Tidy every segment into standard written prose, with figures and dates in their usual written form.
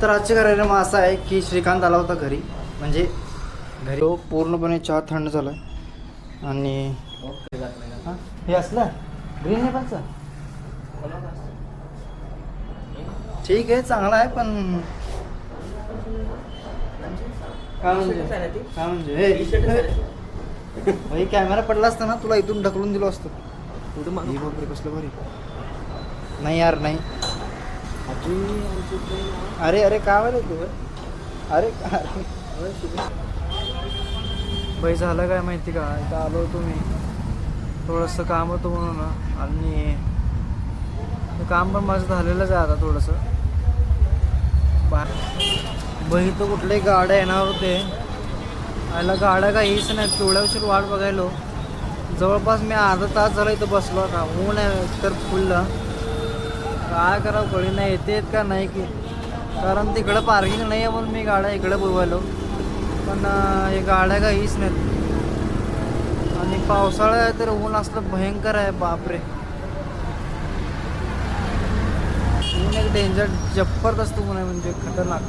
तर आजचे कार्यक्रम असा आहे की श्रीकांत आला होता घरी, म्हणजे घरी तो पूर्णपणे चहा थंड झाला आणि हे असलं ग्रीन आहे पण ठीक आहे, चांगला आहे पण काय म्हणजे भाई कॅमेरा पडला असता ना तुला इथून ढकलून दिलो असतो. बापरे कसलं भारी. नाही यार नाही. अरे अरे काय वाले तू अरे भाई झालं काय माहिती का, इथं आलो होतो मी, थोडंसं काम होतं म्हणून आणि काम पण माझं झालेलंच आहे आता थोडंसं. भाई तो कुठल्याही गाड्या येणार होते, आयला गाड्या काही येईच नाही. तेवढ्या उशीर वाट बघायलो, जवळपास मी अर्धा तास झाला इथं बसलो आता. ऊन आहे तर फुललं, काय करावं कळी नाही, येते का नाही की, कारण तिकडं पार्किंग नाही आहे म्हणून मी गाड्या इकडं बोलवायलो, पण हे गाड्या काही येईच नाहीत. आणि पावसाळा आहे तर ऊन असलं भयंकर आहे, बापरे ऊन एक डेंजर जबरदस्त ऊन आहे, म्हणजे खतरनाक.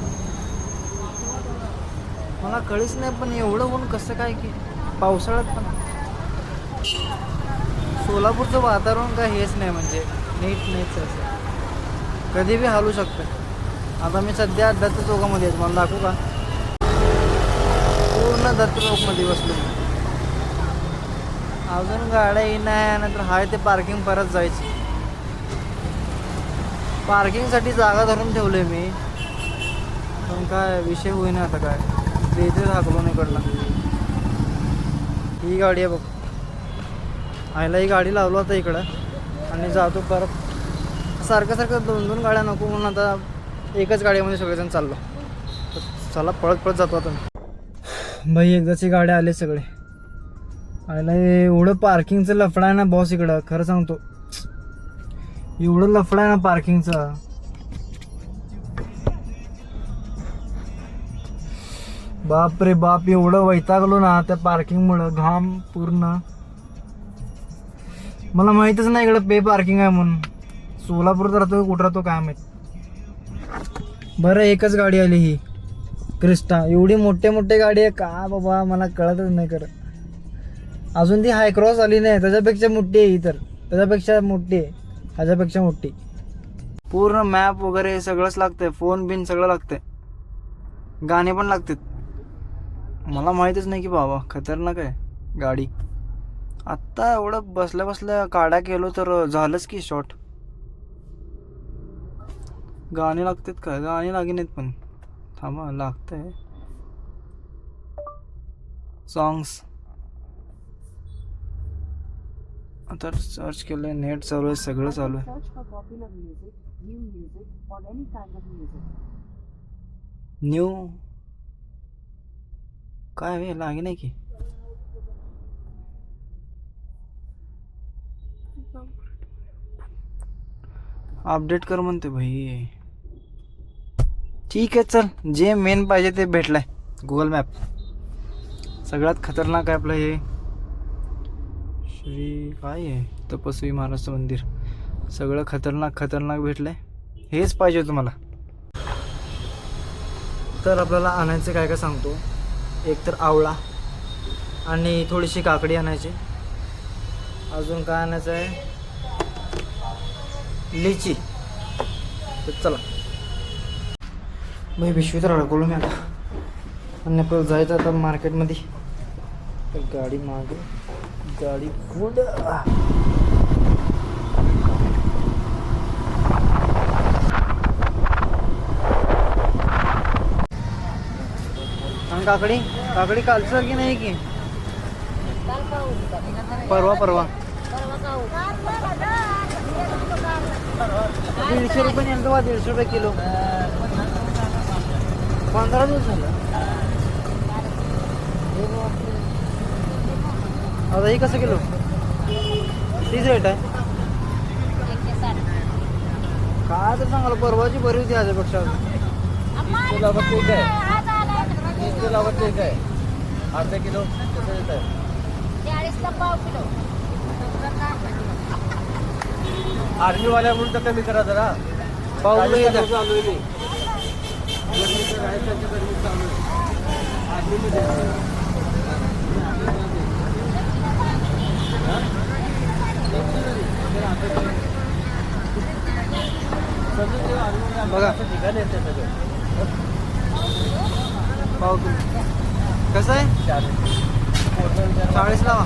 मला कळीच नाही पण एवढं ऊन कसं काय की पावसाळ्यात पण. सोलापूरचं वातावरण काय हेच नाही, म्हणजे नीट नाहीच असं, कधी बी हालू शकतं. आता मी सध्या दत्त चौकामध्ये आहे, मला दाखवू का, पूर्ण दत्त चौकमध्ये बसलो. अजून गाड्या येणार, नंतर हाय ते पार्किंग परत जायची. पार्किंगसाठी जागा धरून ठेवले मी, पण काय विषय होईना आता. काय ते हाकलो नाही कडला. ही गाडी आहे बघ, आयला ही गाडी लावलो आता इकडं आणि जातो परत. सारखं सारखं दोन दोन गाड्या नको म्हणून आता एकच गाडीमध्ये सगळेजण चाललो. चला पळत पळत जातो आता. भाई एकदाची गाड्या आले सगळे, आयला एवढं पार्किंगचं लफडा आहे ना बॉस इकडं, खरं सांगतो एवढं लफडा आहे ना पार्किंगचं. बाप रे बाप, एवढं वैतागलो ना त्या पार्किंगमुळं, घाम पूर्ण. मला माहीतच नाही इकडं पे पार्किंग आहे म्हणून. सोलापूरत राहतो कुठं राहतो काय माहीत. बरं एकच गाडी आली ही क्रिस्टा, एवढी मोठे मोठे गाडी आहे का बाबा, मला कळतच नाही खरं. अजून ती हायक्रॉस आली नाही, त्याच्यापेक्षा मोठी आहे ही, तर त्याच्यापेक्षा मोठी आहे, ह्याच्यापेक्षा मोठी. पूर्ण मॅप वगैरे सगळंच लागतंय, फोन बिन सगळं लागतंय, गाणे पण लागतात. मला माहीतच नाही की बाबा खतरनाक आहे गाडी. आत्ता एवढं बसल्या बसल्या काढा केलो तर झालंच की शॉर्ट. गाणी लागतात का, गाणी लागेल नाहीत पण थांबा, लागतंय सॉंग्स. आता सर्च केलंय, नेट चालू आहे, सगळं चालू आहे. न्यू काय लागे नाही की, अपडेट कर म्हणते भाई. ठीक आहे चल, जे मेन पाहिजे ते भेटलंय. गुगल मॅप सगळ्यात खतरनाक आहे आपलं हे श्री काय आहे, तपस्वी महाराष्ट्र मंदिर. सगळं खतरनाक खतरनाक भेटलंय, हेच पाहिजे तुम्हाला. तर आपल्याला आणायचं काय काय सांगतो. एक तर आवळा आणि थोडीशी काकडी आणायची. अजून काय आणायचं आहे, लिची. तर चला भाई, पिशवी तर अडकवलो मी आता आणि आपल्याला जायचं आता मार्केटमध्ये. तर गाडी मागे, गाडी पुढं. काकडी काकडी कालचं की नाही की परवा 150 रुपये नेमकं बा, 150 रुपये किलो. 15 दिवस झालं आता. ही कसं किलो, 30 रेट आहे. काय तर सांगाल, परवाची बरी होती ह्याच्यापेक्षा. लागत ठीक आहे, अर्धा किलो कसं येत आहे, 40ला पाव किलो. आर्मीवाल्या म्हणून तर कमी करा जरा. पाव किलो चालू आहे. राहायचं सर्विस चालू आहे आर्मीमध्ये बघा ठिकाणी येते सगळं पाव किलो कसं आहे 40 लावा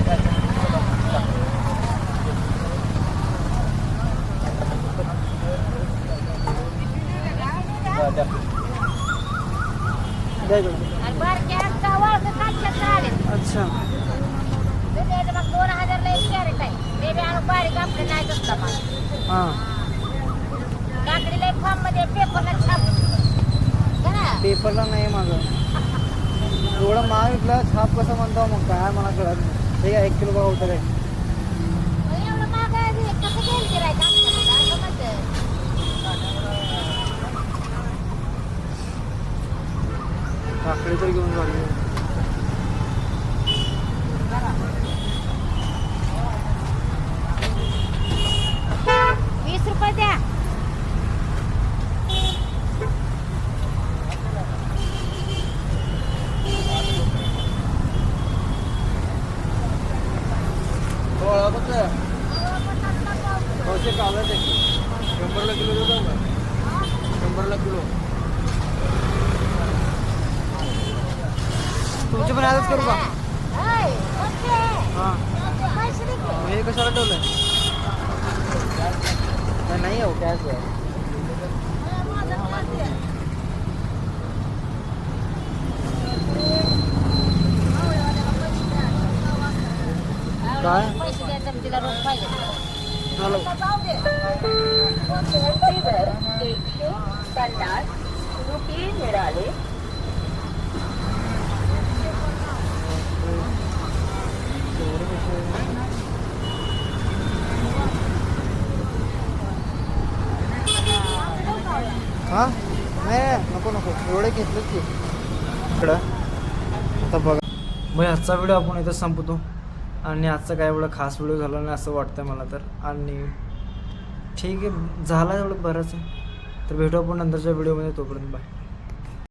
द्या इकडं. आणि बारक्यात का वळखं खालच्यात काढेल. अच्छा तुम्ही याचं मग 2000 ला एक कॅरेट आहे. ते बी आणून बारीक आपलं नाही कसला माल. हां काकडीला एक फॉर्ममध्ये पेपरला छाप. है ना? पेपरला नाही माझं एवढं महाग विकला छाप कसं म्हणतो मग काय मला कळत नाही ठीक आहे 1 किलो बघा होतं काय मग एवढं महाग आहे हे कसं घेऊन फिरायचं आपल्याला? असं म्हणतं. काकडी तर घेऊन झाली 20 रुपये द्या. कौशिक आलं ते 100ला किलो देतो का 100ला किलो तुमची पण आजच करू का होय, कोणते? हां पैसे दे की. हे कशाला ठेवलंय नाही हो कॅश आहे काय पैसे द्यायचं तिला रोज पाहिजे. झालं जाऊ दे. हां नाही नको नको एवढे घेतलेच की इकडं आता बघा मग आजचा व्हिडिओ आपण इथं संपतो आणि आजचा काय एवढा खास व्हिडिओ झाला नाही असं वाटतं मला तर आणि ठीक आहे झाला एवढं बरंच आहे तर भेटू आपण नंतरच्या व्हिडिओमध्ये तोपर्यंत बाय